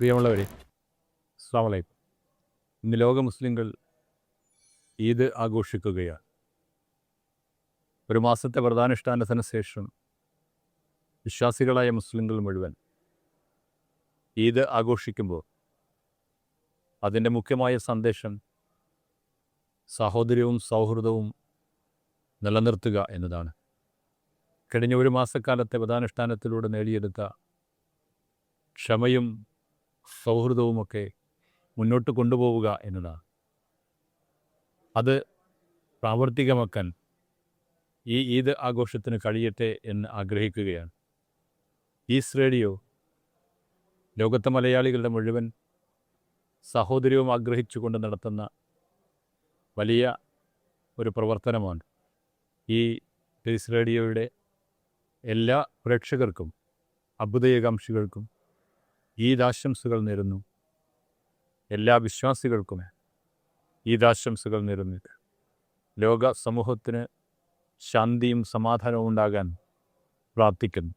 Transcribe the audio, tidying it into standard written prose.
പ്രിയമുള്ളവരെ, അസ്സലാമു അലൈക്കും. ഇന്ന് ലോക മുസ്ലിങ്ങൾ ഈദ് ആഘോഷിക്കുകയാണ്. ഒരു മാസത്തെ വ്രതാനുഷ്ഠാനത്തിന് ശേഷം വിശ്വാസികളായ മുസ്ലിങ്ങൾ മുഴുവൻ ഈദ് ആഘോഷിക്കുമ്പോൾ അതിൻ്റെ മുഖ്യമായ സന്ദേശം സാഹോദര്യവും സൗഹൃദവും നിലനിർത്തുക എന്നതാണ്. കഴിഞ്ഞ ഒരു മാസക്കാലത്തെ വ്രതാനുഷ്ഠാനത്തിലൂടെ നേടിയെടുത്ത ക്ഷമയും സൗഹൃദവുമൊക്കെ മുന്നോട്ട് കൊണ്ടുപോവുക എന്നതാണ്. അത് പ്രാവർത്തികമാക്കാൻ ഈ ഈദ് ആഘോഷത്തിന് കഴിയട്ടെ എന്ന് ആഗ്രഹിക്കുകയാണ്. ഈസ് റേഡിയോ ലോകത്തെ മലയാളികളുടെ മുഴുവൻ സഹോദര്യവും ആഗ്രഹിച്ചുകൊണ്ട് നടത്തുന്ന വലിയ ഒരു പ്രവർത്തനമാണ്. ഈ ഈസ് റേഡിയോയുടെ എല്ലാ പ്രേക്ഷകർക്കും അഭ്യുദയകാംക്ഷികൾക്കും ഈദാശംസകൾ നേരുന്നു. എല്ലാ വിശ്വാസികൾക്കും ഈദാശംസകൾ നേരുന്നു. ലോക സമൂഹത്തിന് ശാന്തിയും സമാധാനവും ഉണ്ടാകാൻ പ്രാർത്ഥിക്കുന്നു.